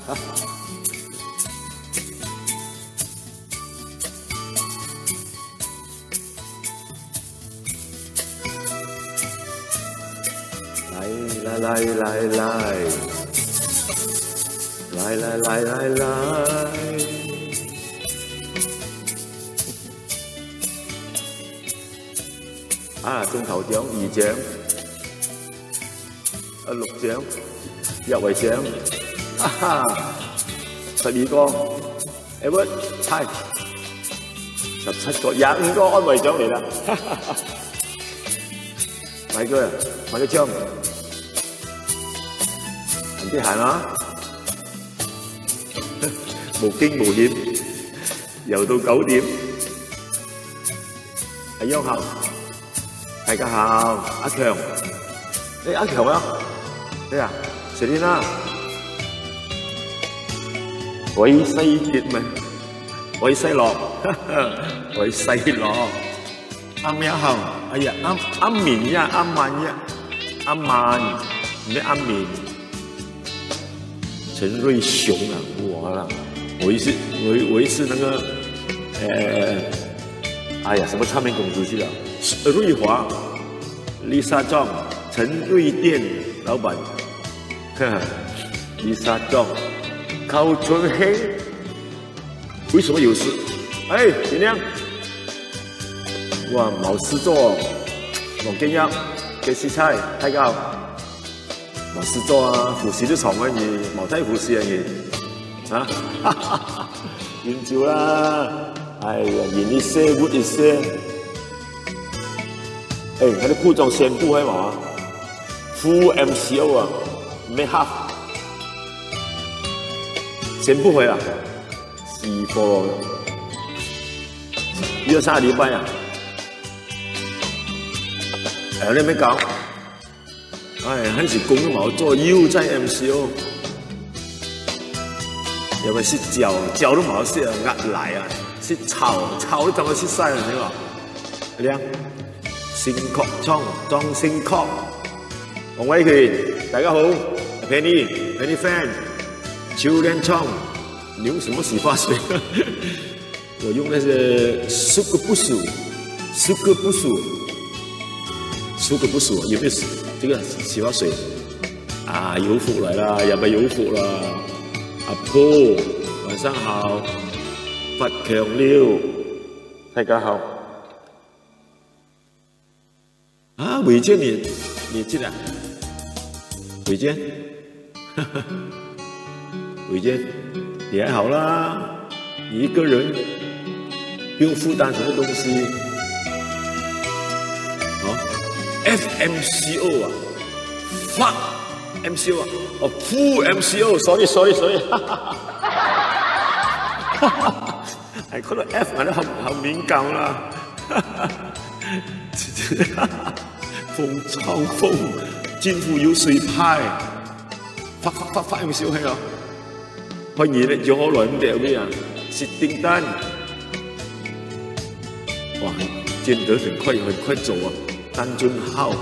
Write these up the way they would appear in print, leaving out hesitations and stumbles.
来，啊，中頭獎2獎，啊6獎，入圍獎，哈哈，12個 ，Edward 係17個，25個安慰獎嚟啦，哈哈哈，買個獎，很啲閒啊！ 無驚無險，遊到9點。阿央校，大家好，阿強，阿強啊，對啊，誰嚟啦？韋世傑咪，韋世樂，韋世樂，阿咩校？哎呀，阿敏呀，阿曼呀，阿曼，咩阿敏？陳瑞雄啊，我啦。 我也是那个，哎呀，什么唱片公司去了？瑞华、Lisa 庄、陈瑞店老板，Lisa 庄、高春黑，为什么有事？哎，怎样？哇，冇事做，王建耀、给西菜太高，冇事做啊，呼吸都重啊你，冇再呼吸啊你。 啊，哈哈哈，飲酒啦！哎呀，飲一些，活一些。哎，佢啲褲裝宣布係嘛 ？Full MCO 啊，咩 half？ 宣布回啦，4波，2、3個禮拜啊！哎，你咩講？哎，嗰時工都冇做，又在 MCO。 有冇食腳？腳都冇食啊，壓嚟啊！食草都當我食晒啦，你話？靚，新確倉裝新確，黃偉權，大家好 ，Penny fan， 秋蓮倉，你用什麼洗髮水？我用那是蘇格布蘇，有沒有這個洗髮水？啊，有福來啦，又咪有福啦！ 阿婆，晚上好，佛強了，大家好。啊，偉健你進來，偉健，偉健，你還好啦，你一個人不用負擔什麼東西。啊 ，FMCO 啊，fuck。 MCO 啊，哦，Full MCO，sorry， 哎，嗰個 F 我都好敏感啦，風蒼風，肩負有水派，發 MCO 係啊，可以咧做好耐咁掉咩啊？薛丁丹，哇，見得很快走啊，單俊浩，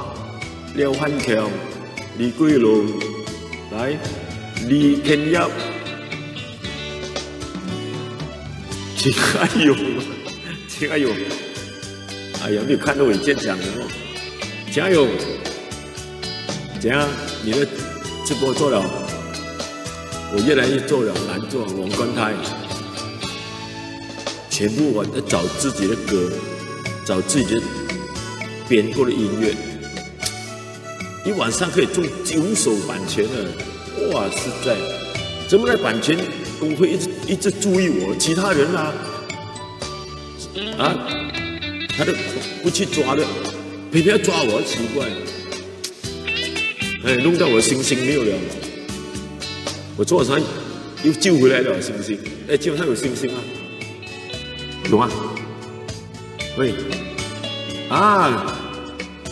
廖漢強。 李桂龍，來，李天一，秦阿勇，哎呀，沒有看到偉健講的哦，秦阿勇，怎樣？你的直播做了，我越來越做了難做，王冠泰，全部我在找自己的歌，找自己的編過的音樂。 一晚上可以中9首版權了，哇！實在，怎麼在版權工會一直注意我？其他人啊，他都不去抓的，偏偏要抓我，奇怪。哎，弄到我星星沒有了，我做啥又救回來了星星？哎，基本上有星星啊，有嗎？喂，啊！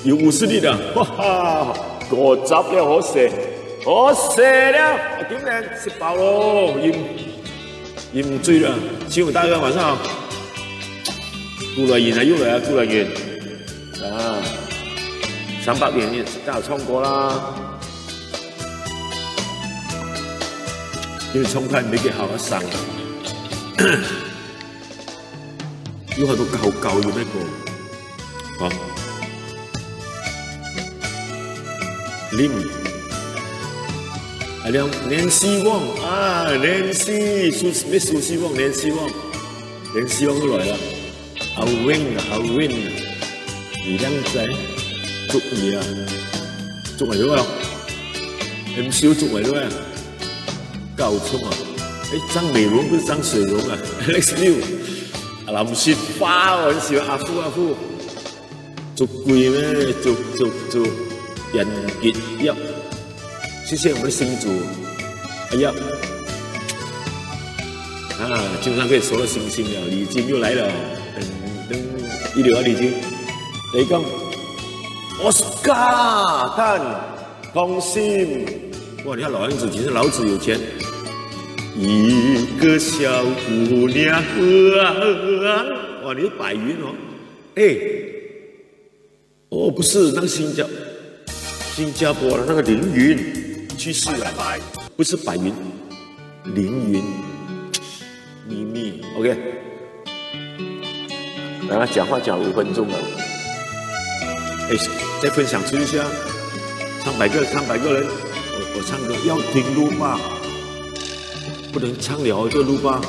有50粒的，哈哈，5集了，好食了，點咧食飽咯，鹽唔醉啦，請問大家晚上好。顧來源啊，又來啊，顧來源啊，300年大有創過啦。因为冲太没给好好上，有好多高的那个，啊，林，啊，连希望啊，连苏希望，连希望都来了，好 win 啊，好 win 啊，你靓仔，祝你啊，祝埋咗啊 ，MCU 祝埋咗啊。 高冲啊！哎，张美容不是张水蓉啊 ，Alex Liu， 林雪花我很喜欢阿夫，做贵咩？做人傑一，謝謝我們的新主，哎呀，啊，經常可以收到星星了，禮金又來了，162禮金，你講，Oscar， 看，恭喜，哇，你看老樣子，其實老子有錢。 一个小姑娘，哇，你是白云哦，哎，哦，不是那个新加坡的那个凌云去世了，不是白云，凌云，秘密 ，OK， 然后讲话讲5分钟了，哎，再分享出一下，上百个人，我唱歌要听录吧。 不能唱了就錄吧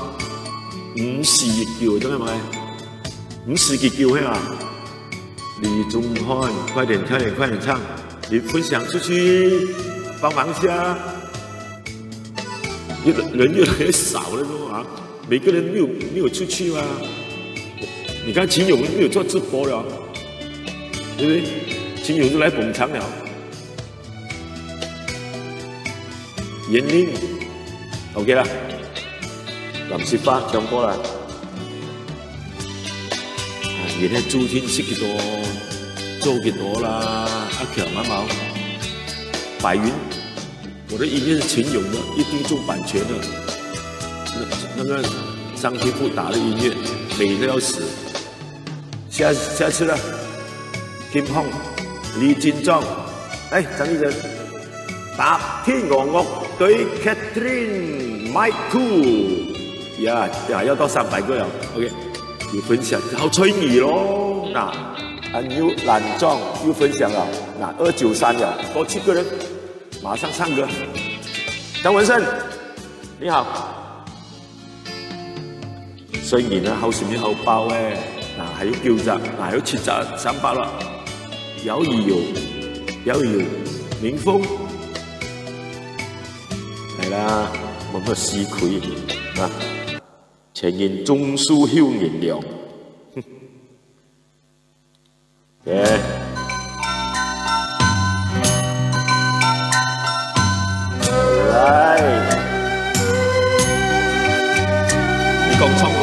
，5時叫真係咪？5時叫係嘛？李宗翰，快點唱！你分享出去，幫忙一下。人越來越少了啊！每個人沒有出去啊。你看秦勇沒有做直播了，對不對？秦勇都來捧場了。嚴令。 OK 啦，林雪花唱歌啦，而家朱天識幾多，做幾多啦？阿強阿毛，白雲，我的音樂是秦勇的，一定中版權的。那個張天賦打的音樂美得要死。下次了，金鳳、李金壯，來張藝仁打天鵝樂隊 Catherine。Michael 呀，要到300個了 ，OK， 有分享，好催你咯。那懶壯又分享了，那293了，多7個人，馬上唱歌。張文勝，你好。所以呢，後前面好爆誒，嗱還有9集，嗱還有7集300了。姚以有，明峰嚟啦。 我們試佢啊！前言中書囂顏了，耶！來，你講唱歌，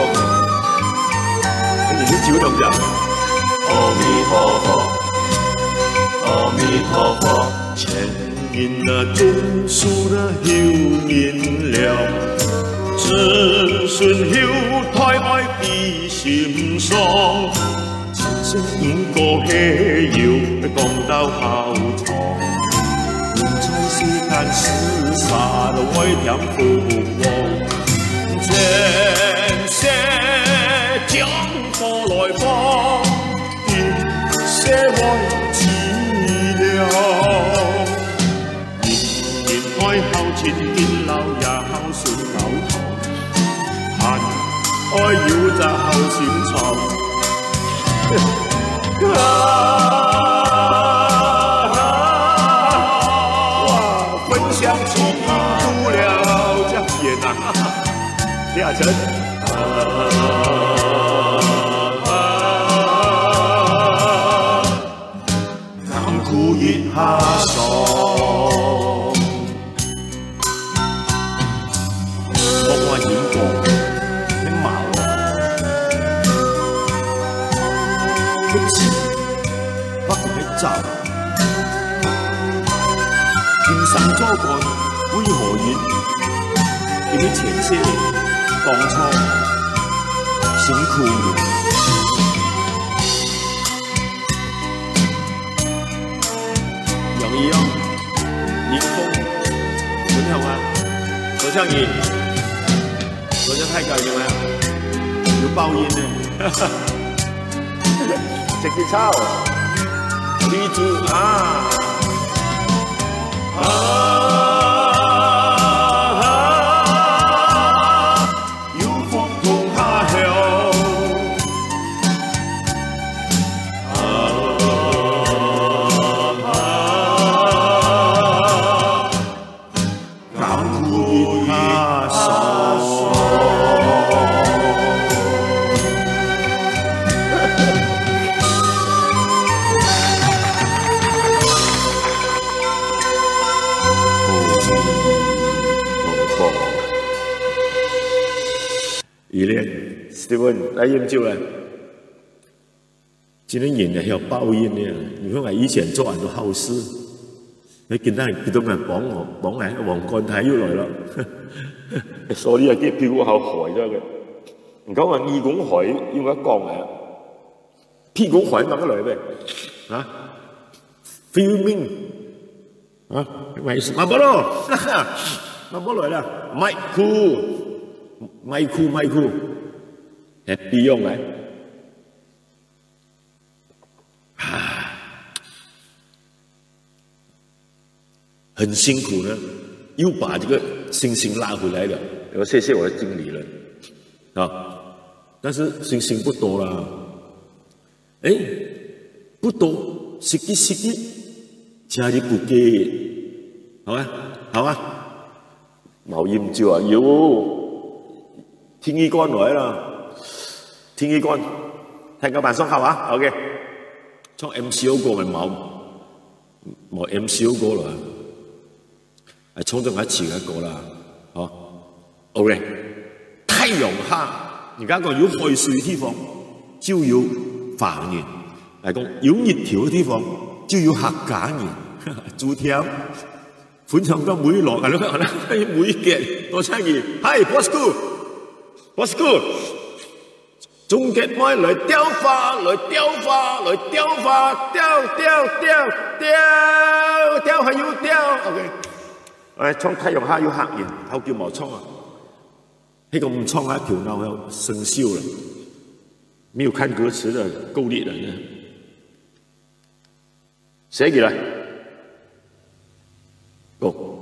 你是酒動的。阿彌陀佛，阿彌陀佛，前言那中書那囂顏了。 子孫曉胎愛必心喪，前世因果喜要講到後床，換在世間廝殺愛添福旺，前世將禍來訪，今世愛治療，年年愛後前見老也孝順老堂。 愛要在後閃藏，哇！分享起印度了這演啊，李亞晨，甘苦一下爽。 天生多幹為何願？因為前些年當初辛苦了。楊怡啊，葉峰，你好啊，我罗畅宇，罗畅太高了吗？有爆音呢，这个操，立住啊！有福同下鄉，甘苦他所。伊咧 ，Steven 来研究啦。今天人係有報應嘅，如果係以前做人都好事，你見到人見到人綁我，綁嚟黃幹太要來啦。所以啊，啲票後害咗嘅。唔講話義工害要我講嘅，屁股害乜嚟嘅？啊 ，filming 啊，咪馬波羅，馬波來啦，麥酷。麥酷，happy 用嚟，很辛苦呢，又把這個星星拉回來了。我謝謝我的經理人啊，但是星星不多啦，不多，實際，家裡不給，好啊，冇飲酒啊，有。天衣乾來啦，天衣乾，聽個扮雙口啊 ，OK， 唱 MCO 歌咪冇 MCO 歌啦，係唱咗一次嘅歌啦，哦 ，OK， 太陽下，而家講有海水嘅地方就有華人，嚟講有熱潮嘅地方就有客家人，朱條，歡唱到每落係咯，每件多參與，係 What's good？ 終極愛來雕花，雕係要雕 ，OK。誒，唱太陽下要客人，後叫冇唱啊。呢個唔唱啊，條腦要生鏽了。沒有看歌詞的夠力人呢。寫起來，Go。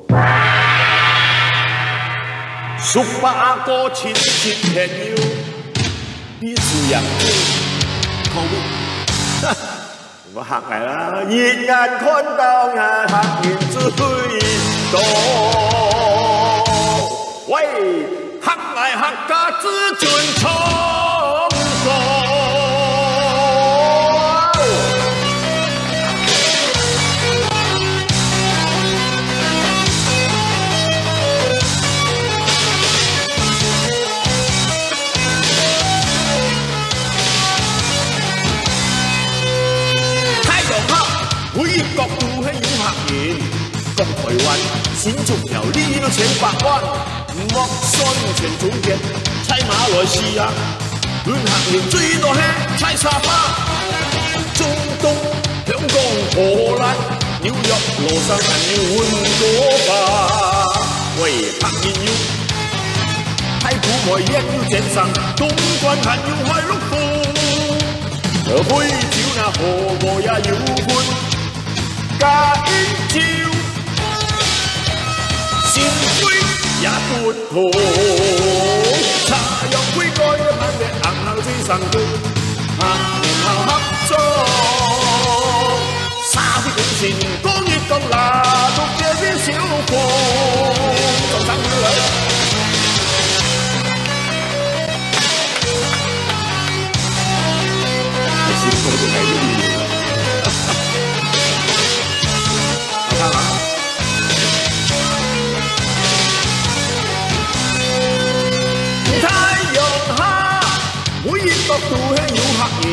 十八個親戚朋友，彼此仰慕，口味，我客嚟啦，熱眼看到啊，客人最多。喂，客嚟客家之尊崇高。角度係要客人，講台灣先足條呢都千百萬，莫信全總結，猜馬來西亞，亂客人最多係猜沙巴，中東、香港、荷蘭、紐約、羅生門要換過吧，喂客人要太古外一要正神，東關客要開碌褲，去照那河河也要換。加煙照，鮮灰也撥塗，茶油灰蓋一晚嘅硬後精神高，客年後合作，沙啲本錢當熱咁拿，獨嘅啲小貨，就等佢嚟。先講到係呢啲。角度係要客人，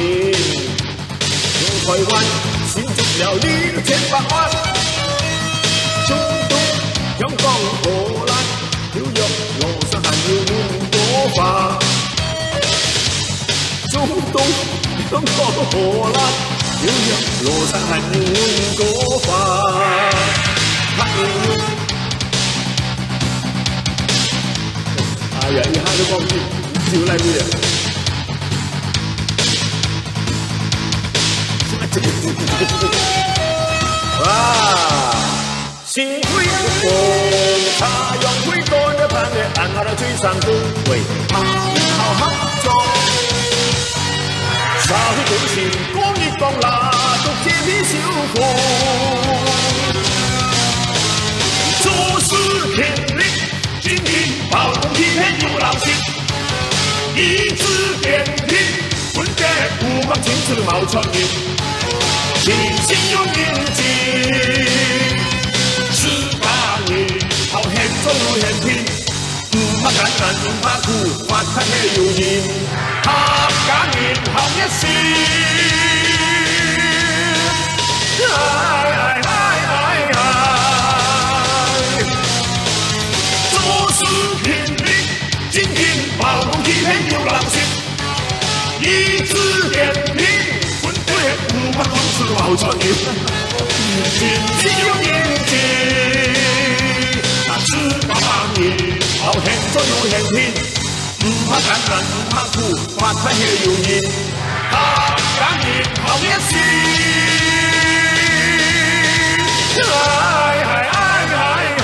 用台灣先足了呢千百萬，中東、香港、荷蘭、紐約、羅生門要換過吧，中東、香港、荷蘭、紐約、羅生門要換過吧，客人要呀，一下都忘记，就来不了。哇！是鬼的风，他用鬼多的盘的，按下了最上头，为他好合作。社會共善，公益放蠟燭這片小火，做事勤力，精明，包公批評有老實，意志堅定，本地不光青春冇創意，信心有認真，自家人好險做有險拼，唔怕艱難，唔怕苦，發財係有緣。客家人好熱心，哎哎哎哎哎，做事拼命，精明，包容體貼有良心，意志堅定，本地不怕空處好創意，信心有認真，那自家人好險做有險拼。唔怕艱難，唔怕苦，發財係有緣，客家人好熱心，哎哎哎哎哎！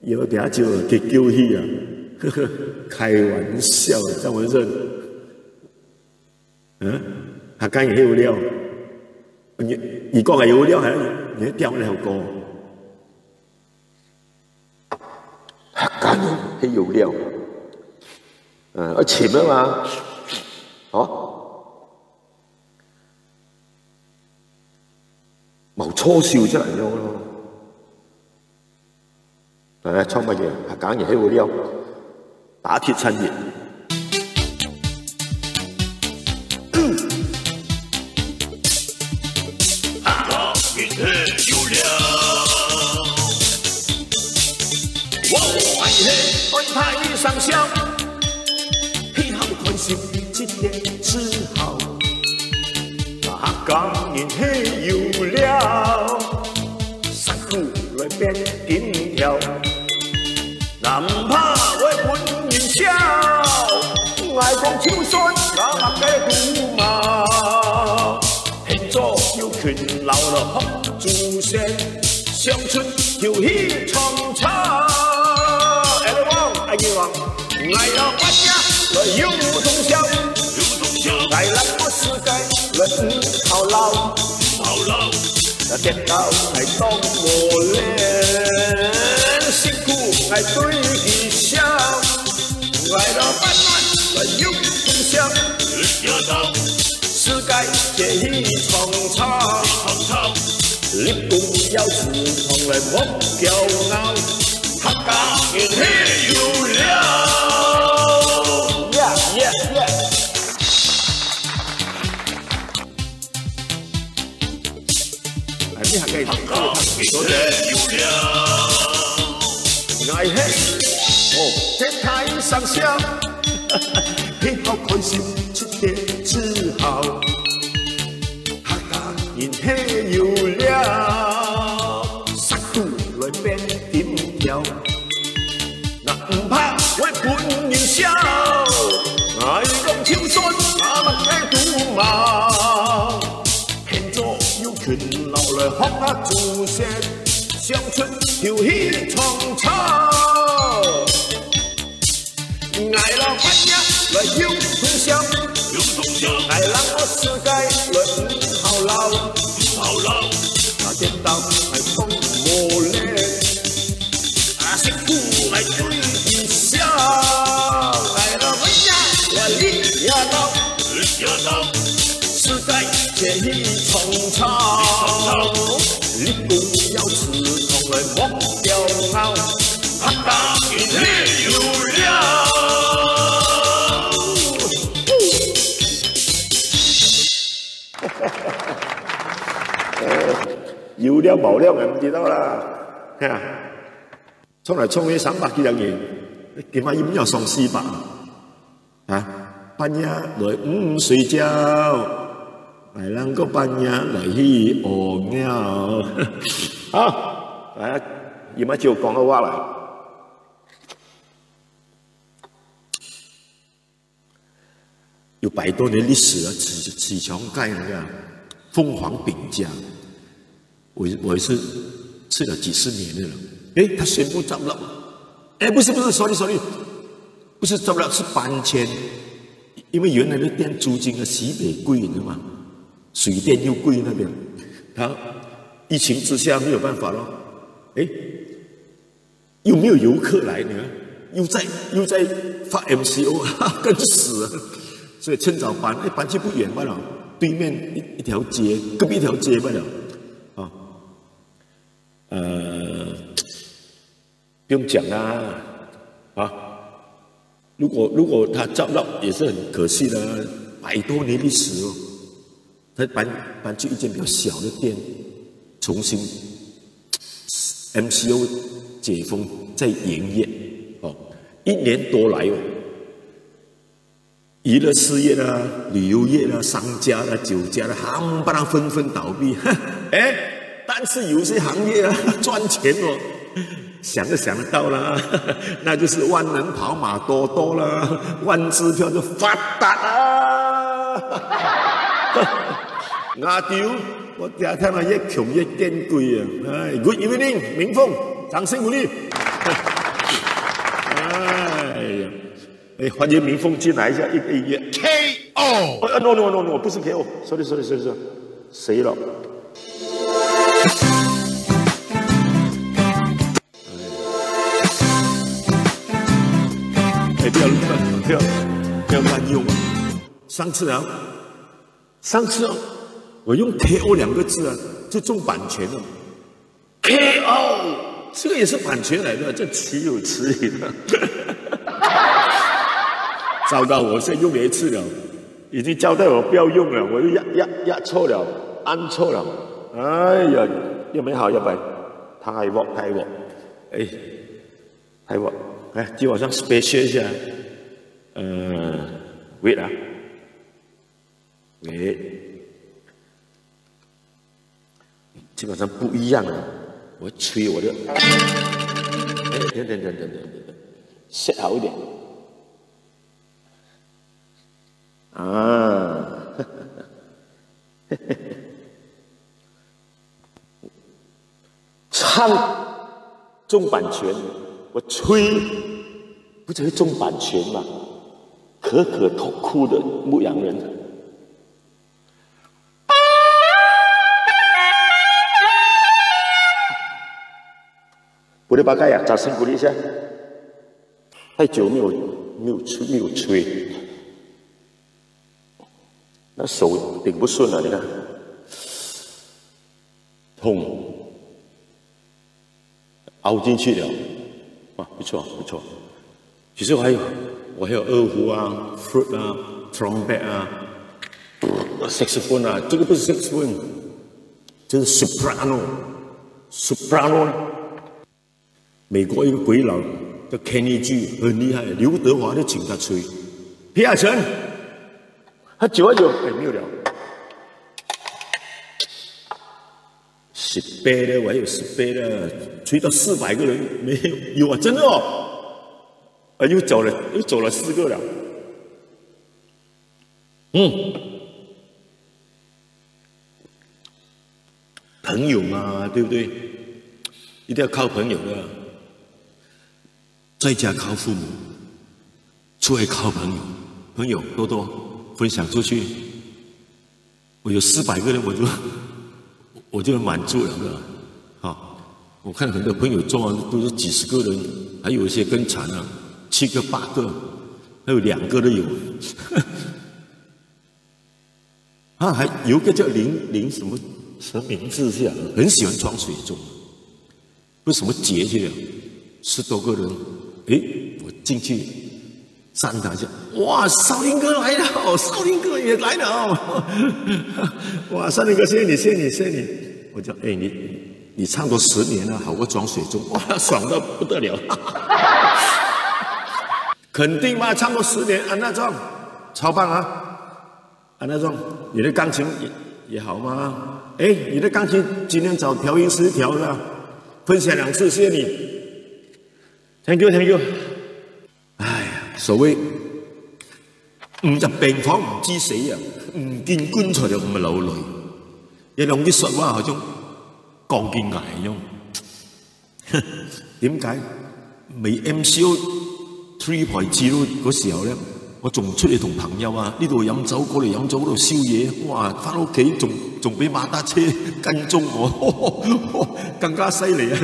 有点就给丢弃啊，呵呵，开玩笑，张文胜。客家人有料，你講係有料係，你掉你條歌。客家人係有料，我潛啊嘛，冇錯笑出嚟咗咯。嚟嚟，唱乜嘢？客家人係有料，打鐵趁熱。太上香，喜好看心一點自豪，客家人係有料，辛苦來變緊條，哪唔怕為本人笑，愛講秋水那客家古貌，現做有權老了學祖先，鄉村有喜創造。愛了八家來有同鄉，愛了我世界來好老，那跌倒愛當磨練，辛苦愛對佢笑，愛了八家來有同鄉，世界這一創造，你不要自從來莫驕傲。客家人係有料 ，yeah yeah yeah。係咩客家人？客家人有料，愛係天台上香，喜好開心出點自豪。客家人係有料，殺苦來變。那唔怕為本人笑，愛講秋水那物嘅古貌，現做有權留來學下祖先，鄉村調戲創造，愛了八家來有同鄉，愛讓我世界來好老，那跌倒係風磨練。辛苦來對人笑，愛了回家來立呀道，世界這一創造，你不要自從來莫驕傲，客家人係有料。有料冇料我唔知道啦，衝嚟衝去300幾人，點解要送400啊？半夜来睡觉，来人个半夜来去屙尿。好，来，而家就講個話嚟。有100多年历史了，起床盖那个凤凰饼家，我也是吃了几十年的了。哎，他宣布執笠，哎，不是，sorry，不是執笠，是搬迁，因为原来的店租金啊西北贵，你知道吗？水电又贵那边，他疫情之下没有办法咯，哎，又没有游客来，你看，又在发 MCO， 更死了。所以趁早搬，搬去不远罢了，对面一条街，隔壁一条街罢了，啊，不用讲啦，啊，如果他找到也是很可惜的，100多年历史哦，他搬去一间比较小的店，重新 MCO 解封再营业，哦，1年多来哦。娱乐事业啦、旅游业啦、商家啦、酒家啦，冚唪唥纷纷倒闭。哎，但是有些行业啊赚钱哦，想都想得到啦，那就是万能跑马多多啦，万支票就發達啦。亞屌，我第日聽下越窮越矜貴啊！哎 ，Good evening， 明鳳，掌聲鼓勵。哎呀。哎，欢迎明凤进来一下，一个音乐 KO。No， 不是 KO，sorry， 谁了？哎，不要乱用。上次我用 KO 2个字啊，就中版权了。KO， 这个也是版权来的，这岂有此理的。糟糕，我现在用了1次了，已经交代我不要用了，我又压错了，按错了，哎呀，又没好，要不然太惡，哎，太惡，哎，今晚上 special 一下，wait 啊 ，wait， 基本上不一样了，我吹我的，哎，等，set 好一点。啊，唱中版权，我吹不只是中版权嘛，可可痛哭的牧羊人。我的八盖呀，掌声鼓励一下。太久没有吹。那手顶不顺了，你看，痛，凹进去了，哇，不错。其实我还有二胡啊、flute 啊、trumpet 啊、saxophone 啊，这个不是 saxophone， 这是 soprano。美国一个鬼佬叫 Kenny G， 很厉害，刘德华就请他吹，皮亚晨。他9啊9，哎，没有了，10杯的，我还有10杯的，吹到400个人没有啊，真的哦，啊，又走了4个了，朋友嘛，对不对？一定要靠朋友的，在家靠父母，出来靠朋友，朋友多多。分享出去，我有400个人，我就满足了的。好，我看很多朋友中啊都是几十个人，还有一些更惨啊，7个8个，还有2个都有。啊，还有一个叫林什么名字是啊，很喜欢装水钟，不是什么节去了，10多个人，哎，我进去。赞他一下，哇！少林哥来了，少林哥也来了，哇！少林哥，谢谢你！我讲，哎，你唱多10年了，好过装水钟，哇，爽到不得了！肯定嘛，唱过10年啊，那种超棒啊！啊，那种你的钢琴也好吗？哎，你的钢琴今天找调音师调的，分享2次，谢谢你。Thank you， Thank you。哎呀，所謂唔入病房唔知死啊，唔見棺材就唔係流淚。有兩啲説話好像鋼劍崖咁。點解未 MCO 3.0嗰時候咧，我仲出去同朋友啊呢度飲酒，嗰度飲酒，嗰度宵夜，哇！翻屋企仲俾馬達車跟蹤我，更加犀利啊！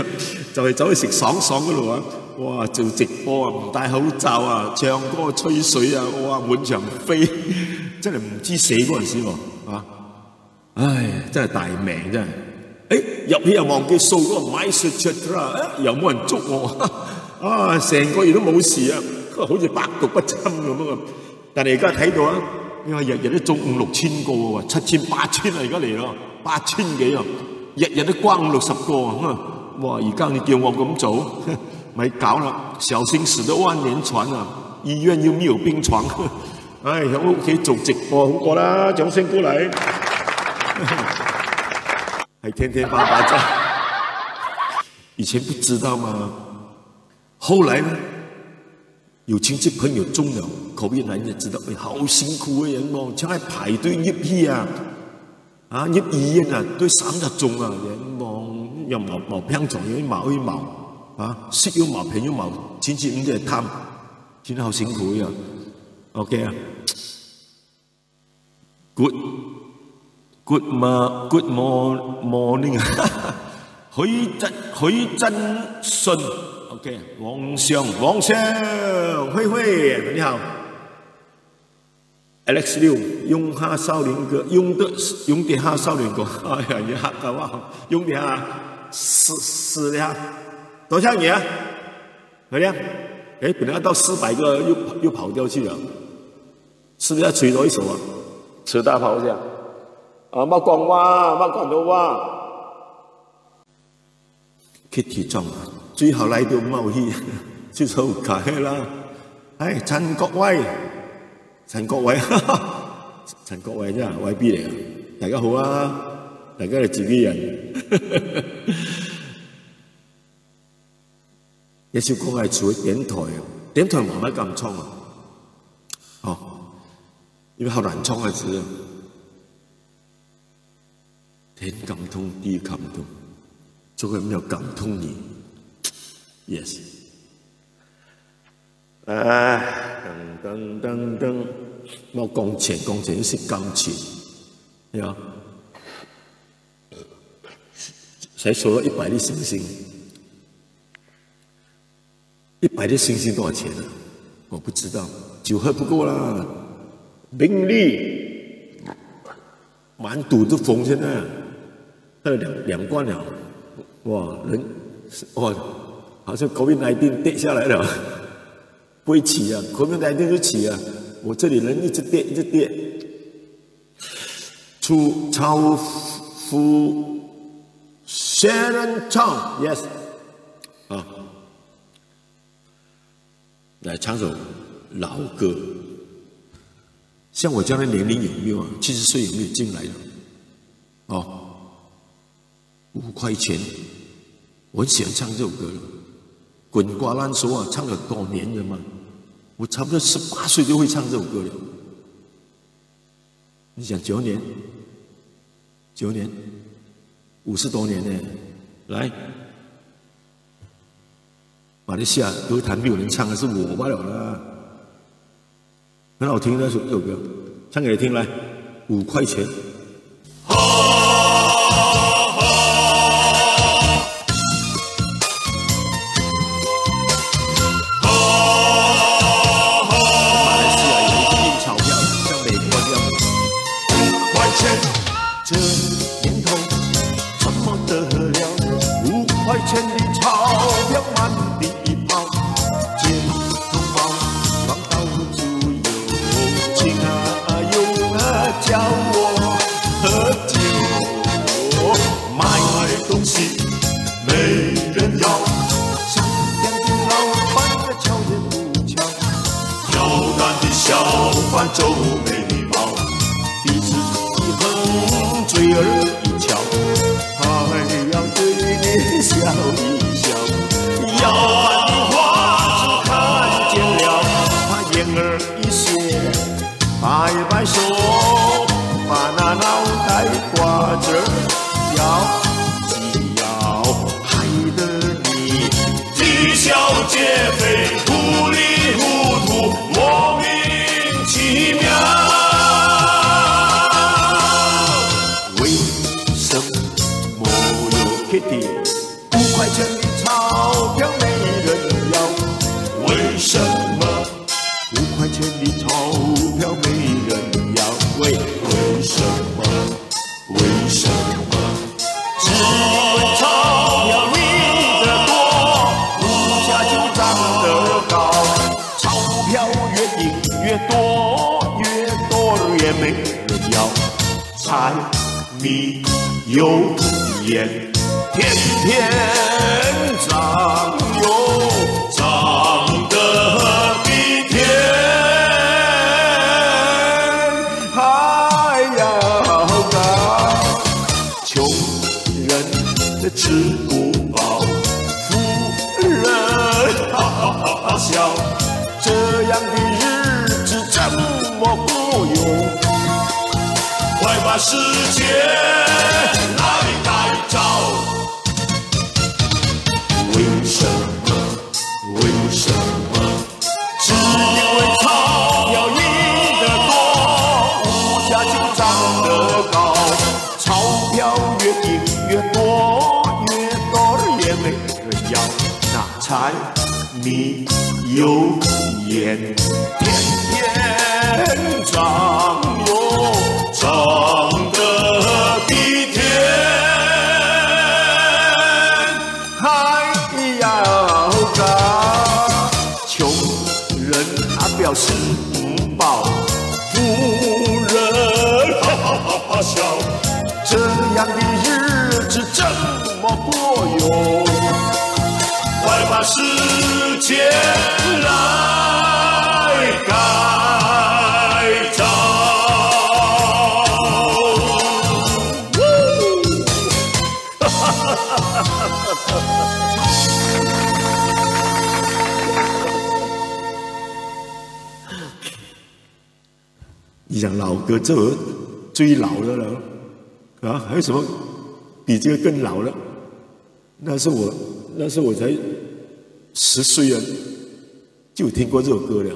就係走去食爽嗰度啊！哇！做直播啊，唔戴口罩啊，唱歌吹水啊，哇！滿場飛，真係唔知死嗰陣時喎啊！唉，真係大命真係。誒入去又忘記掃嗰個 MySejahtera啦，又冇人捉我啊！成個月都冇事啊，好似百毒不侵咁啊！但係而家睇到啊，你話日日都中5、6千個喎，7千、8千啊，而家嚟咯，8000幾啊，日日都關50、60個啊！哇！而家你叫我咁做，咪搞啦，小心死得萬年船啊！醫院又沒有病床，唉，喺屋企做直播好過啦，掌聲鼓勵。還天天發發債，以前不知道嘛，後來呢，有親戚朋友中了COVID-19就知道，哎，好辛苦嘅人喎，請喺排隊入去啊，入醫院啊，都3日鐘啊，人喎又冇病床，又冇食又冇，平又冇，親戚唔嚟探，真係好辛苦呀。OK 啊 ，Good morning， 許真信 ，OK， 王上，慧，你好 ，Alex Liu， 永哈少年哥，永德哈少年哥，哎呀，你嚇到我，永德哈死了，多少年啊？怎麼樣？哎，本來要到400個，又跑掉去了，是不是要吹多一首啊？吃大螃蟹。啊！冇講話，冇講到話。Kitty 裝最後嚟到冒氣，就好解啦。唉，陳國偉，陳國偉真係 YB 嚟啊！大家好啊，大家係自己人。有首歌係做電台啊，電台唔係咁唱啊。哦，因為好難唱嘅字啊。天感通，地感通，就會沒有感通你。Yes。噔，冇鋼琴是鋼琴，呀。誰說了100粒星星？100粒星星多少錢啊？我不知道，9盒不夠啦。賓利，滿肚都風現在。2罐了，哇，好像 COVID-19 跌下來了，不會起啊 ，COVID-19 就起啊，我這裏人一直跌，超夫Sharon Chong，yes， 啊，來唱首老歌，像我這樣的年齡有沒有啊？70歲有沒有進來了？哦。5塊錢，我很喜歡唱這首歌了。滾瓜爛熟啊，唱了多年了嘛。我差不多18歲就會唱這首歌了。你想9年，50多年呢？來，馬來西亞歌壇沒有人唱的是我罷了啦。很好聽那首歌，唱給你聽來，5塊錢。這年頭怎麼得了？5塊錢的鈔票滿地跑，街頭貓放到處有，親啊有啊叫我喝酒，買東西沒人要，商店的老闆卻巧言不巧，刁難的小泛皱眉毛，鼻子一横，嘴儿一翘，还要对你笑一笑。要饭的话只看见了，他眼儿一斜，摆摆手，把那脑袋挂着摇一摇，害得你啼笑皆非，糊里糊涂，莫名其妙。为什么有 Kitty5块钱的钞票没人要？为什么5块钱的钞票没人要？为什么？为什么？只因为钞票印得多，物价就涨得高。钞票越印越多，越多越没人要。柴米油盐，天天涨哟，涨得比天还要高。穷人吃不饱，富人哈哈哈哈笑，这样的日子怎么过哟？快把世界来改造！为什么？为什么？只因为钞票印得多，物价就涨得高。钞票越印越多，越多也没人要。那柴米油盐天天涨哟，涨得比天还要高。穷人他表示不饱，富人哈哈哈哈笑，这样的日子怎么过哟？快把世界来改造！你讲老歌这最老的了啊？还有什么比这个更老的？那是我才10岁啊，就听过这首歌了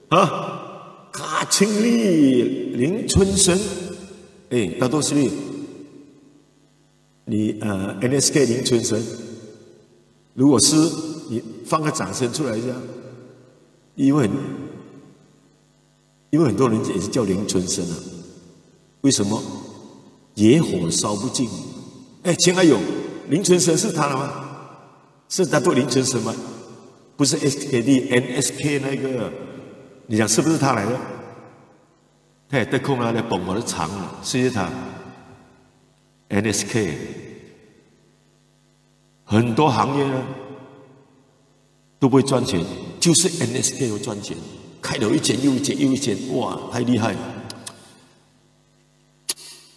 啊！卡青丽、林春生，哎，大多是你NSK 林春生，如果是你放个掌声出来一下，因为很多人也是叫林春生啊，为什么？野火烧不尽。哎，钱还有林春生是他了吗？是他做林春生吗？不是 NSK 那个，你讲是不是他来的？他也得空来捧我的场了，谢谢他。NSK 很多行业呢都不会赚钱，就是 NSK 会赚钱，开了一间又一间又一间，哇，太厉害了！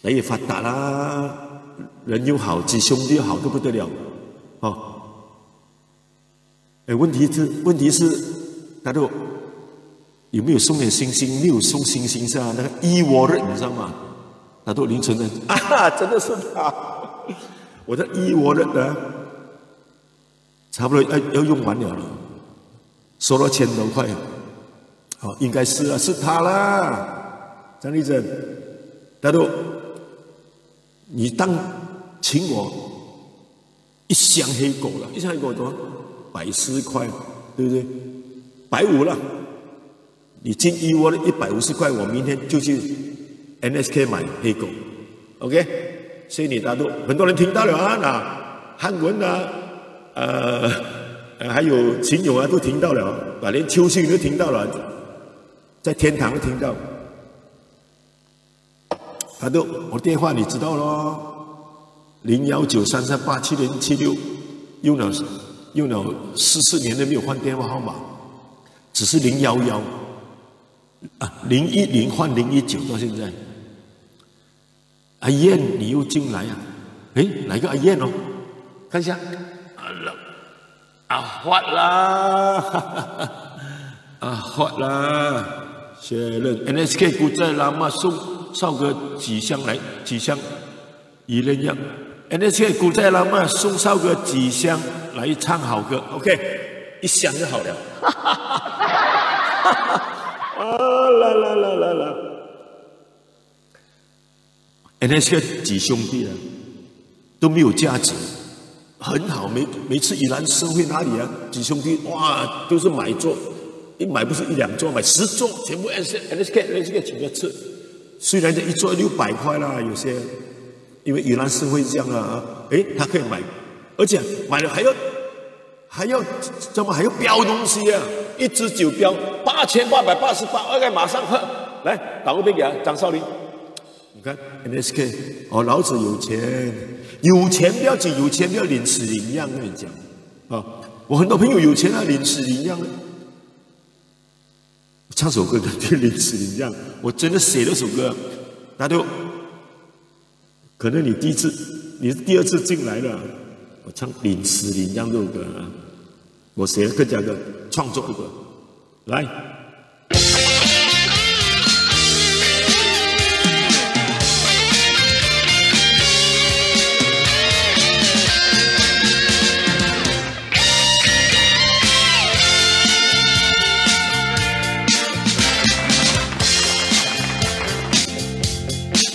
人也发达啦，人又好，几兄弟又好，都不得了，哦。哎，问题是，大家有没有送点星星？没有送星星是吧？那个e-wallet你知道吗？大家林春生啊，真的是他，我的e-wallet呢，差不多要用完了，收了1000多块，好，应该是啊，是他啦，张立珍，大家你请我一箱黑狗了，一箱黑狗多少？140块，对不对？150了。你进e-wallet150块，我明天就去 NSK 买黑狗 ，OK？ 谢谢你，大家很多人听到了啊，那汉文啊，还有秦勇啊，都听到了，连秋兴都听到了，在天堂都听到。我电话你知道咯，0193387076，用了14年都没有换电话号码，只是011， 010换019到现在。阿燕，你又进来啊？哎，哪个阿燕哦？看一下，发啦，发啦，确认 NSK 古在喇嘛送少哥几箱来，几箱一人样。NSK 古在喇嘛送少哥几箱来唱好歌 ，OK， 1箱就好了。来。NSK 几兄弟啊，都没有价值，很好。每次宜兰盛会哪里啊？几兄弟哇，都是买座，一买不是1、2座，买10座，全部 NSK 请客吃。虽然这一座600块啦，有些因为宜兰盛会这样啊，他可以买，而且买了还要怎么还要标东西啊？一支酒标8888 ，OK， 马上喝，来打个杯给他，张少林。你看 NSK 哦，老子有钱，有钱不要紧，有钱不要领死领样，跟你讲啊！我很多朋友有钱啊，领死领样啊。唱首歌就领死领样，我真的写了首歌，那就可能你是第2次进来了，我唱领死领样这首歌啊，我写了更加的创作一个，来。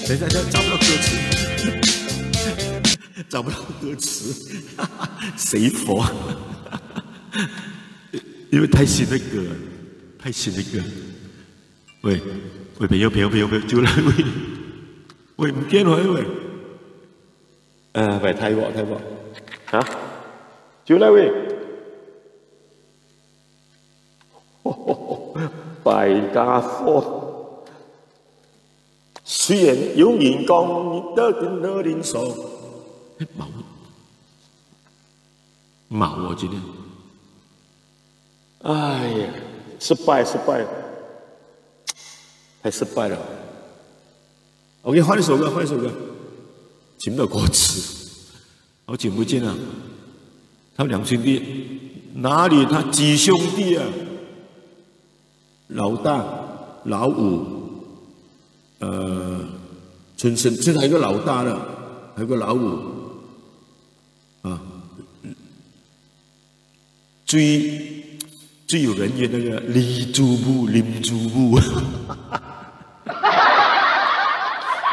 等一下，找不到歌词，找不到歌词，谁佛？因为太新的歌，太新的歌。喂，朋友，就來喂，唔見佢喂。喂，睇喎，嚇，就來喂。敗家伙。虽然有人讲你得定得人手，毛我今天，哎呀，失败，太失败了。OK， 换一首歌，请不到歌词，好久不见了。他们2兄弟哪里？他几兄弟啊？老大、老五。春生，现在还有个老大了，还有个老五，啊，最有人缘那个林主部，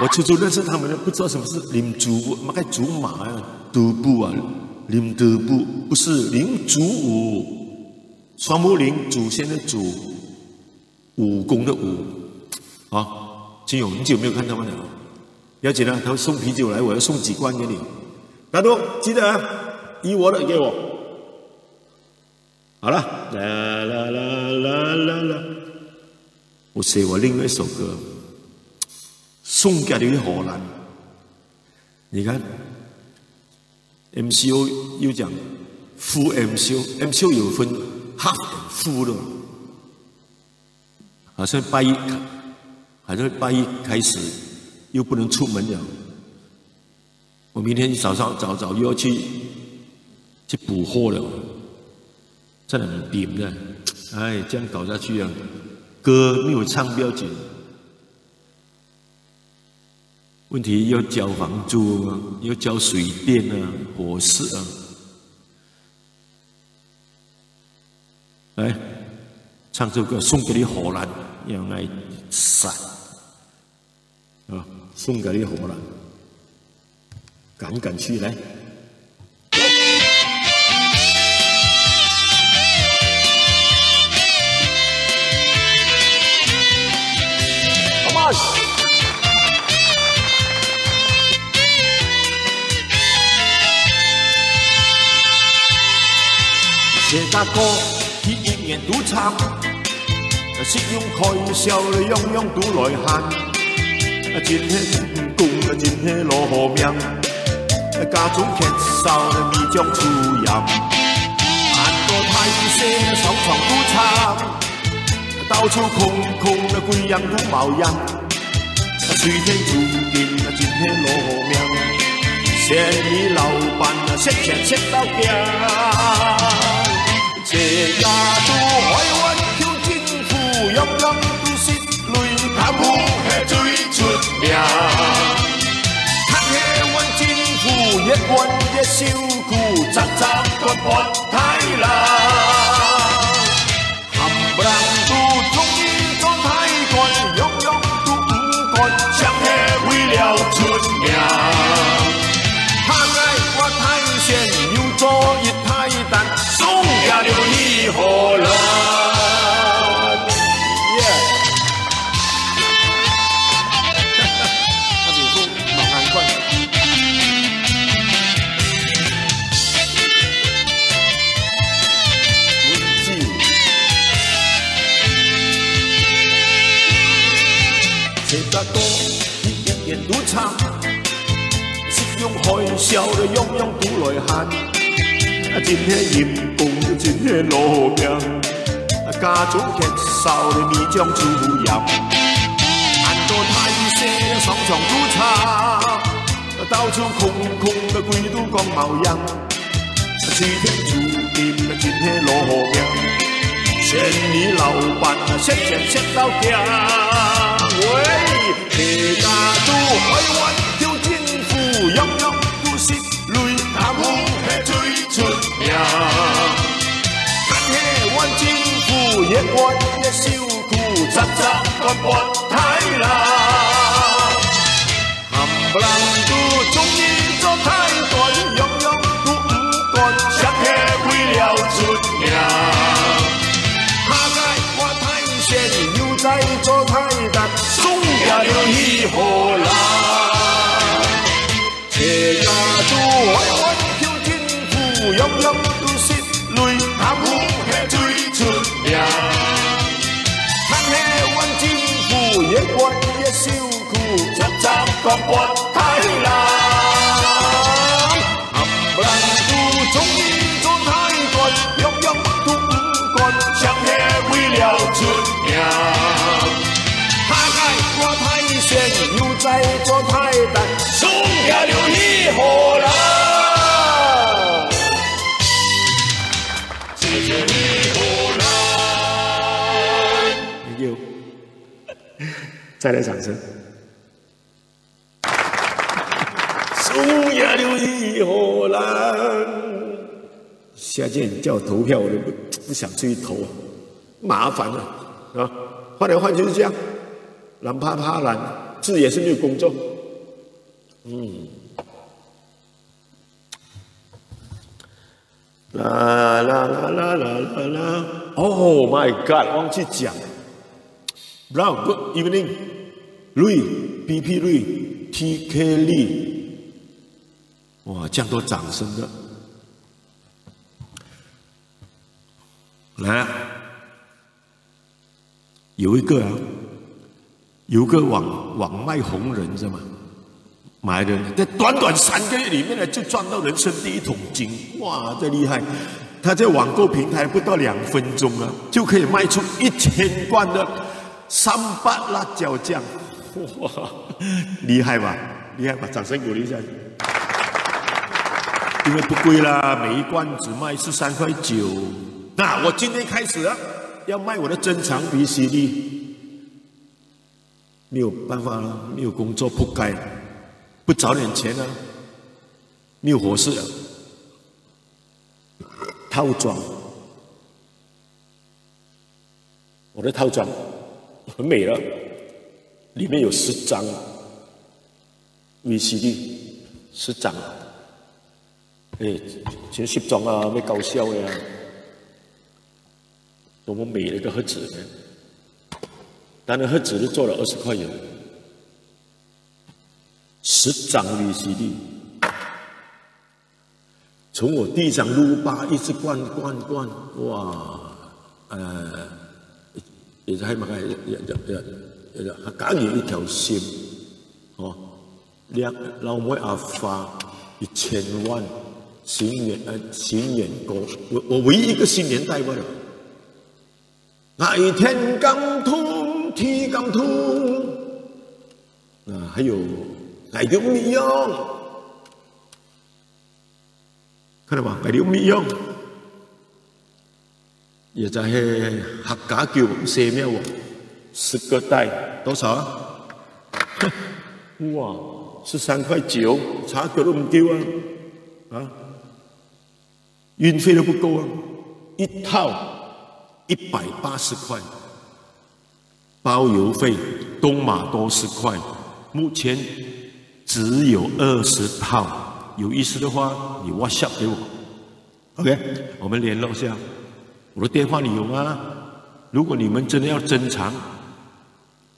我初初认识他们的，不知道什么是林主部，妈个祖马啊，都部啊，林德部不是林祖武，双木林祖先的祖，武功的武，啊。亲友很久没有看他们了，不要紧了，他会送啤酒来，我要送几罐给你。大东记得啊，依我的给我。好了，啦，我写我另外一首歌，送给你荷兰。你看 ，MCO 又讲 full MCO 有分 half and full 的，好像8月1开始又不能出门了。我明天早又要去补货了，真的很顶的。哎，这样搞下去啊，歌没有唱不要紧，问题要交房租啊，要交水电啊、伙食啊。来，唱这首歌送给你荷兰，让爱散。啊，送给你荷兰，敢不敢去？来。Come on！ 写大歌，一年都唱，信用開銷樣樣都來慳。真係唔公，真係落河命，家中缺少米漿出鹽，很多太些上床都唱，到处空空的鬼样都冒烟，水天注定今天落命，嫌你老板切钱切到惊，这家都海湾求政府，样样都是泪，贪污是最出名，看起阮政府越管越辛苦，杂杂乱乱太难。 不人都中意做太官，样样都不管，想起为了出名。他爱我太闲，又做一太淡，送下了一荷兰。他就说老难看。这个歌一样样都唱，是用海啸的样样都来喊。今天阴公，今天落命，家中缺少的米浆煮盐，按着太些双双都唱，到处空空的鬼都光冒烟。水天注定今天落命，嫌你老板切钱切到惊。 喂，这家都海湾求政府，样样都是泪，贪污是最出名。看起阮政府越管越辛苦，杂杂乱乱太难。冚唪唥都中意做太官，樣樣都唔幹，想起為了出名。他愛我太閒，又在做太淡。 送下了一荷蘭，這家都海灣求政府，樣樣都是淚，貪污是最出名。看起阮政府越管越辛苦，雜雜亂亂太難。冚唪唥都中意做太官，樣樣都唔幹，想起為了出名。 我太閒，又在做太淡，送下了一荷蘭。謝謝你荷蘭。Thank you， 再來掌聲。送下了一荷蘭。下屆叫我投票，我都不想去投，麻煩了啊！換來換去是這樣。 懒趴趴懒，字也是沒有工作。啦啦啦啦啦啦啦 ！Oh my God， 忘記講。Brown good evening， Louis PP Louis TK Lee， 哇，這樣多掌聲的。來啊，有一個啊。 有个网卖红人，知道吗？买人在短短3个月里面呢，就赚到人生第一桶金，哇，这厉害！他在网购平台不到2分钟啊，就可以卖出1000罐的300辣椒酱，哇，厉害吧？厉害吧？掌声鼓励一下。因为不贵啦，每一罐只卖13.9块。那我今天开始啊，要卖我的珍藏 VCD。 没有办法了，没有工作，不该，不找点钱啊，没有活事啊。套装，我的套装很美了，里面有10张 VCD， 10张，哎，其實10張啊，咩搞笑的呀？多麼美的一個盒子呢！ 但那盒子都做了20塊元，10張 VCD， 從我第一張錄吧一直灌，哇，也係咪假如一條線，哦，2妹阿發1000萬新員工，我唯一一個新年代罷了。爱天刚通，地刚通。还有爱的米样，看到吗？爱的米样，也在客家叫4秒，10个袋多少啊？哇，13.9块，差脚都唔夠啊！运费都不够啊！一套180块，包邮费东马多10块。目前只有20套，有意思的话你 WhatsApp 给我 ，OK， 我们联络一下。我的电话你有吗？如果你们真的要珍藏，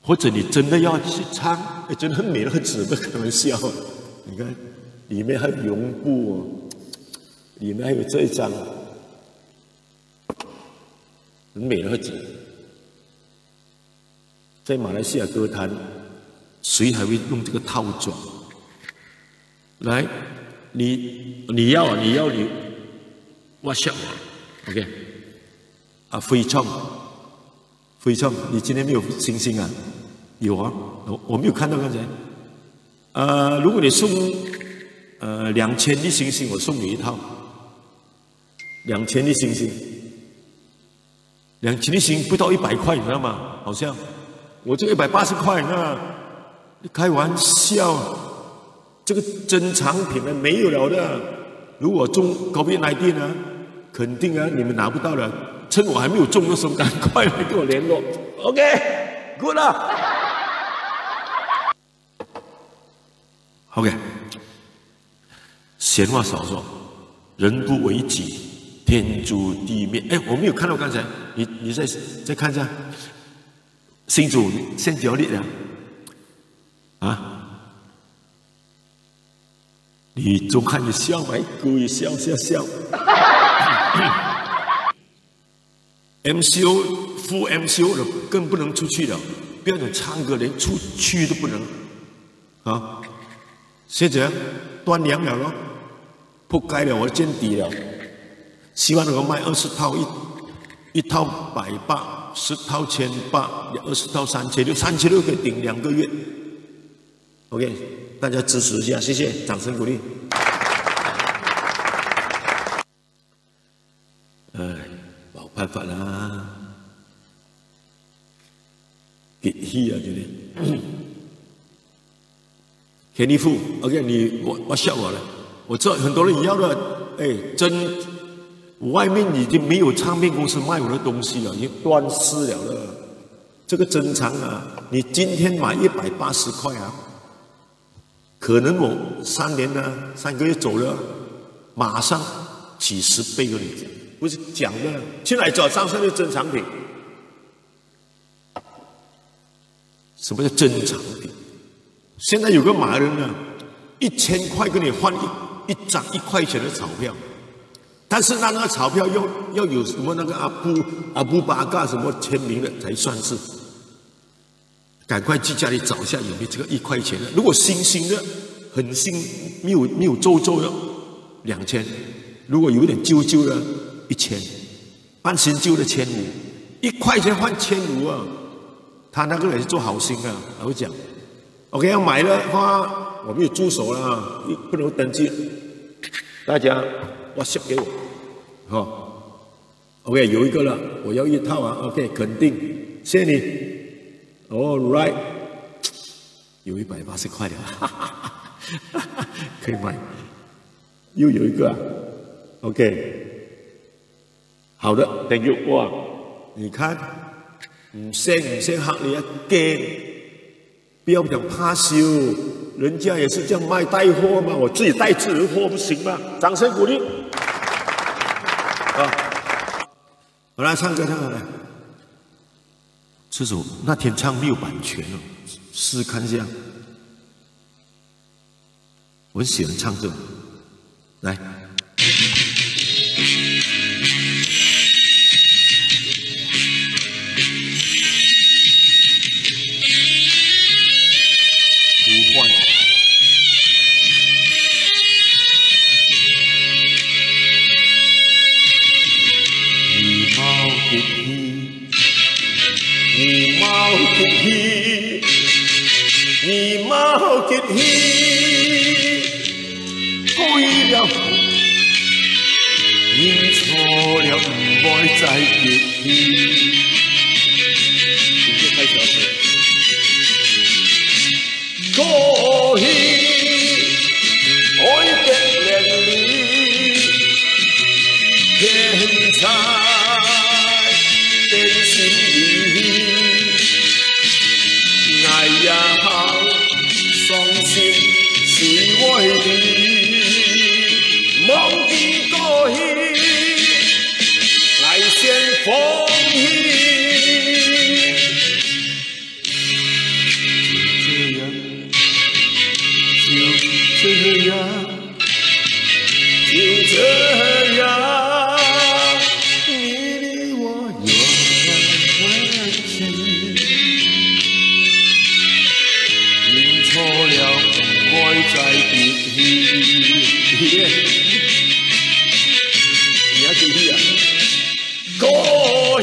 或者你真的要去唱，真的很美那个纸，不开玩笑。你看里面还有绒布哦，里面还有这一张，很美那个纸。在马来西亚歌坛。谁还会用这个套装？来，你WhatsApp 我 ，OK？ 飞冲，你今天没有星星啊？有啊，我没有看到刚才。如果你送2000粒星星，我送你一套。2000粒星星，2000粒星不到100块，你知道吗？好像我这180块那。开玩笑，这个珍藏品呢没有了的。如果中COVID-19呢，肯定啊你们拿不到了。趁我还没有中的时候，赶快来跟我联络。OK，good 了。OK， 闲话少说，人不为己，天诛地灭。哎，我没有看到刚才，你再看一下，新主先脚力量。你总看你笑吗？故意笑。MCO 副 MCO 的更不能出去了，不要讲唱歌，连出去都不能啊！现在断粮了咯，扑街了，我见底了。希望能够卖20套，一套180，10套1800，20套3600可以顶2个月。OK， 大家支持一下，谢谢，掌声鼓励。冇辦法啦，結氣啊，佢哋。田立富 ，OK， 你我笑我了，我知道很多人也要的，外面已經沒有唱片公司賣我的東西了，已經斷市了。这个珍藏啊，你今天買180塊啊。可能我3年呢，3個月走了，马上幾10倍跟你講，不是講的。去哪找上升的珍藏品？什麼叫珍藏品？現在有個馬人呢，1000塊跟你換一張1塊錢的鈔票，但是那個鈔票要有什麼那個阿布巴嘎什麼簽名的才算是。赶快去家里找一下有没有这个1塊錢的。如果新的、很新、没有皱的，2000；如果有点旧的，1000；半新旧的1500，1塊錢換1500啊！他那个人是做好心的，我讲 ，OK， 要买的话，我没有助手了，不能登记。大家WhatsApp给我，OK， 有一个了，我要1套啊 ，OK， 肯定，谢谢你。All right， 有180塊的，可以買。又有一個啊 ，OK， 好的 ，Thank you， 哇，你看，唔聲嚇你一驚，不要講怕羞，人家也是這樣賣帶貨嘛，我自己帶自己的貨不行嗎？掌聲鼓勵。我來唱歌來。这首那天唱没有版权哦，试试看一下。我很喜欢唱这种，来。呼唤。羽毛的皮。结起，故意了，认错了，唔爱再结起。请就开始了。过去爱的连理，现在变心意。爱也好，伤心随我去，忘记过去，来先放弃。就这样，你离我远去，认错了，不爱再别去。你还记起啊？过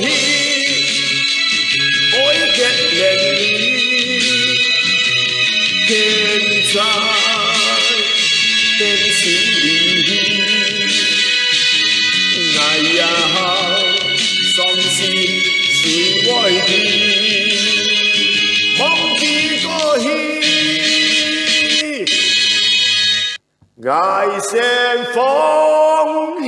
去爱结连理，现在。变心意，爱也好，伤心随我去，忘记过去，爱先放弃。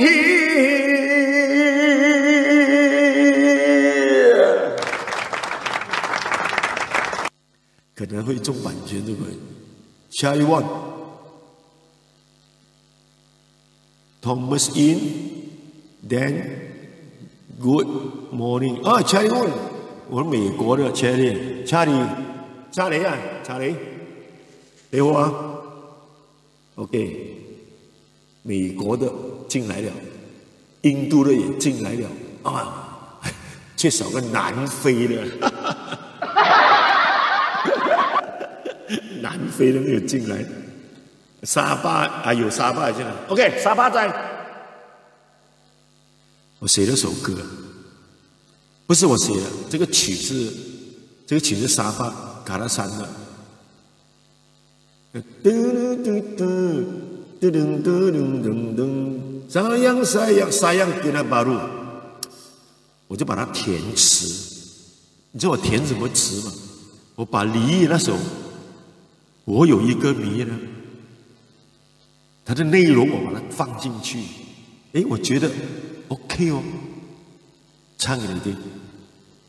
可能会中版权，对不对？下一万。Thomas in, then good morning. 啊，Charlie Woon， 我是美国的 Charlie，Charlie 啊 ，Charlie， 你好啊 ，OK， 美国的进来了，印度的也进来了啊，缺少个南非的，南非的没有进来。沙巴啊，有沙巴进来 ，OK， 沙巴在。我写了首歌，不是我写的，这个曲是沙巴卡拉山的。sayang kita baru， 我就把它填词。你知道我填什么词吗？我把李毅那首《我有一个谜》呢。它的内容我把它放进去，我觉得 OK 哦，唱给你听，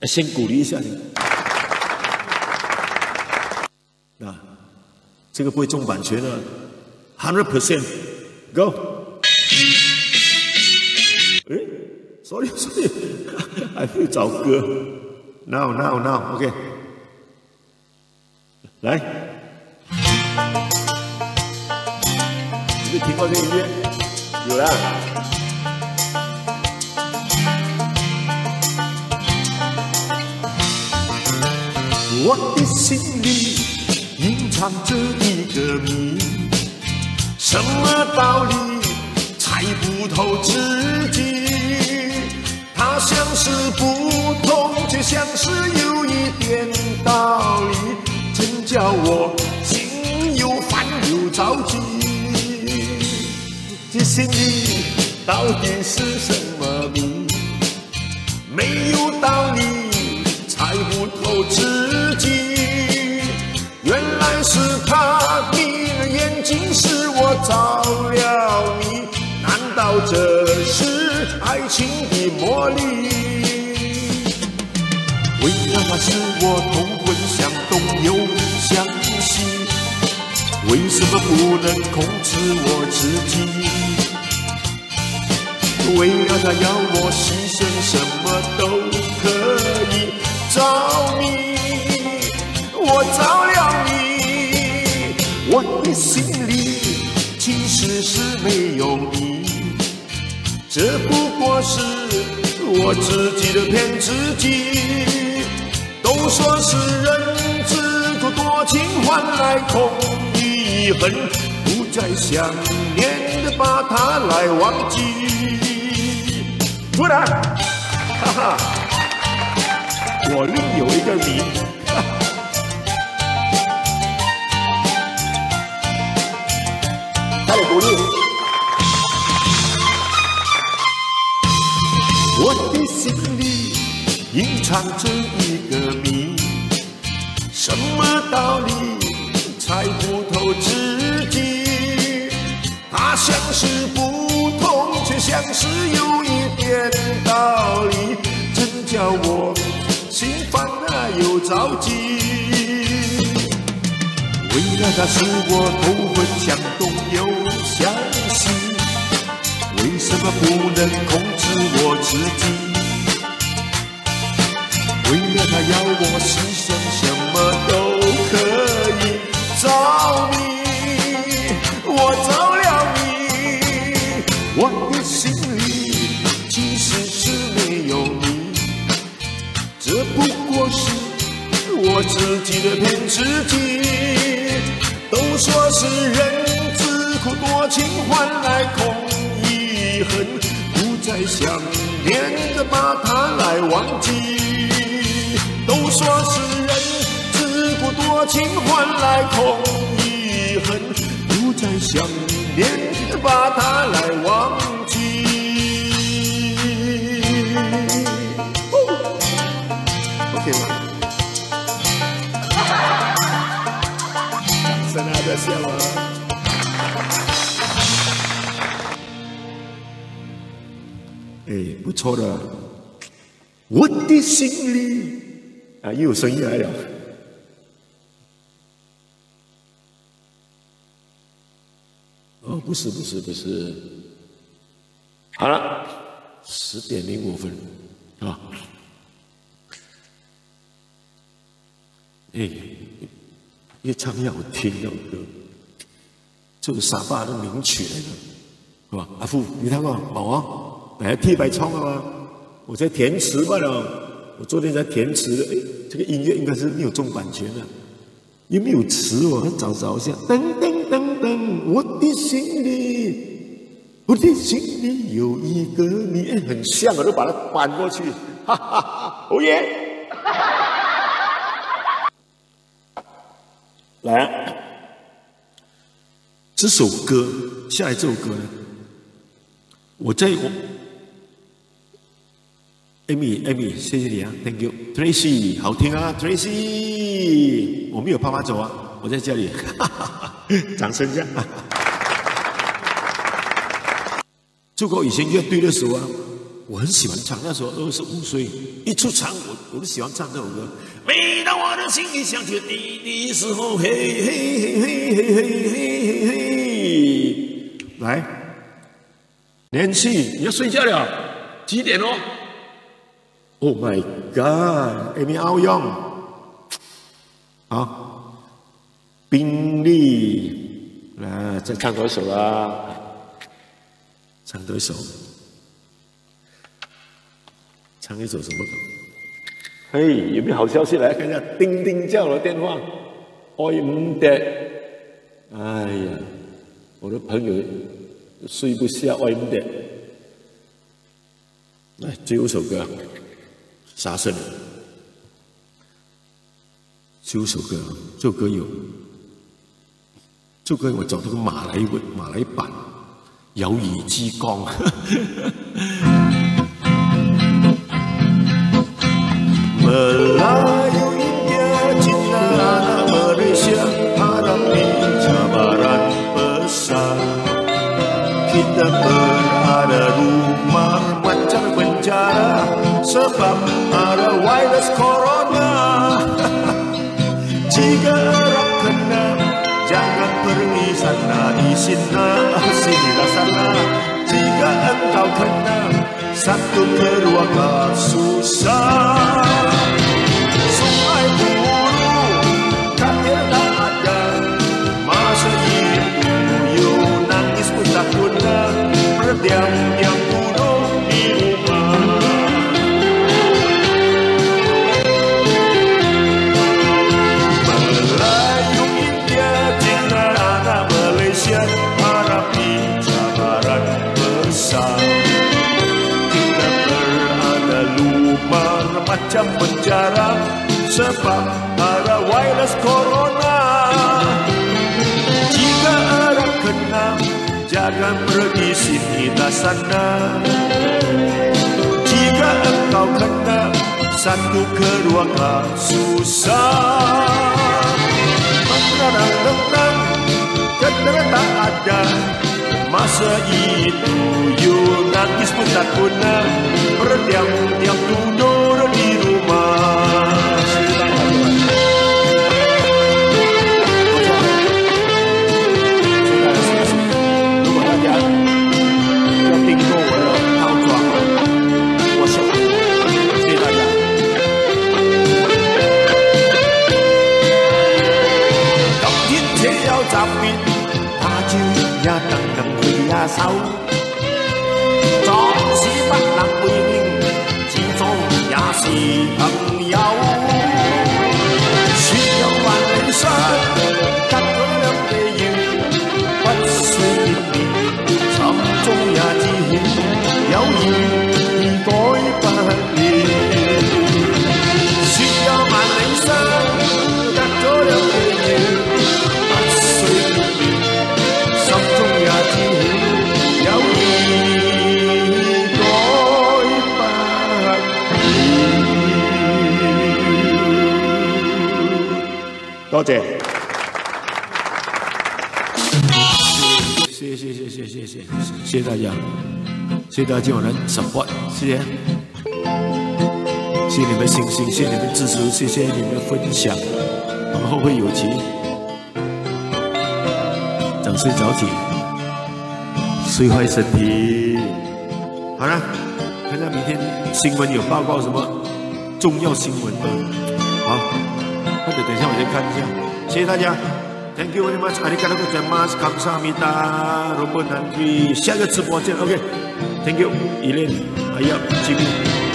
先鼓励一下你。啊，这个不会中版权的 ，100% go。sorry， 还没有找歌 ，now OK， 来。你听过这音乐？有啦。我的心里隐藏着一个谜，什么道理猜不透自己？它像是不同，却像是有一点道理，真叫我心又烦又着急。这心里到底是什么谜？没有道理，猜不透自己。原来是他迷了眼睛，使我着了迷。难道这是爱情的魔力？为了他使我同魂相动又相惜，为什么不能控制我自己？为了他要我牺牲什么都可以，着迷，我着了迷。我的心里其实是没有你，这不过是我自己的骗自己。都说是人之初多情换来空遗恨，不再想念的把它来忘记。突然，哈哈，我另有一个谜。藏着一个谜，什么道理猜不透自己？它像是不同，却像是有一点道理，真叫我心烦啊又着急。为了它使我头昏想动又想西，为什么不能控制我自己？为了他要我牺牲什么都可以，着迷，我着了迷，我的心里其实是没有你，这不过是我自己的骗自己。都说是人自苦多情换来空遗恨，不再想念的把它来忘记。都说是人自古多情换来空遗恨，不再想念把它来忘记。OK 吗？在哪在笑啊？哎，不错的，我的心里。啊，又有声音来了。哦，不是，好了，10点05分，啊，哎，越唱越好听的歌，这个傻爸的名曲来的，是吧？阿富，你睇過冇啊？嚟T白唱的嗎？我在填詞罷了。我昨天在填詞，哎，这个音乐应该是没有中版权的，也没有词哦，找一下，噔噔噔噔，我的心里有一个你，哎，很像，我都把它搬过去，哈哈哈，哦耶！来啊，这首歌，下来这首歌呢，我Amy， 谢谢你啊 ，Thank you，Tracy， 好听啊 ，Tracy， 我没有啪啪走啊，我在这里，哈哈哈，掌声一下。这个以前乐队的时候啊，我很喜欢唱，那时候25岁，一出场我都喜欢唱这首歌。每当我的心里想起你的时候，嘿嘿嘿嘿嘿嘿嘿嘿，来，连续，你要睡觉了，几点哦？Oh my God！ Amy 奧陽，好，賓利，來再唱多一首啦，唱多一首，唱一首什麼歌？嘿，有沒有好消息來看一下？叮叮叫我的電話，愛唔得，哎呀，我的朋友睡不下，愛唔得。來，最後一首歌。殺生，最後一首歌，這首歌我找到個馬來版，有兒之光。Melayu India Cina Malaysia hadapi cabaran besar. Kita berada rumah macam penjara sebab ada virus corona. Jika orang kena jangan pergi sana di sinilah sana. Jika engkau kena satu keluarga susah. Sungai buru katil tak ada, masa ibu nangis pun tak guna, berdiam-diam duduk di rumah. Melayu, India, Cina, anak Malaysia hadapi cabaran besar. Kita berada lumar macam penjara sebab ada virus corona. Jika ada kena, jangan pergi sini dan sana. Jika engkau kena satu keluarga susah. Menang-menang ketera tak ada. Masa itu you nangis pun tak guna. Berdiam-diam tidur di rumah.手，壯士不能背應，始終也是朋友。說有還理想，得咗兩地緣，不需見面，心中也知曉，友誼改不了。說有還理想，得咗兩地緣，不需見面，心中也知曉。多謝，謝謝大家，謝謝大家我們 support， 謝謝，謝謝你們信心，謝謝你們支持，謝謝你們分享，我們後會有期，早睡早起，睡壞身體。好了，看看明天新聞有報告什麼重要新聞嗎？好。或者等一下我再看一下，謝謝大家 ，Thank you very much， 阿里嘎多ございます，감사합니다，ரொம்ப நன்றி，下个直播见 ，OK，Thank you，依恋，还要继续。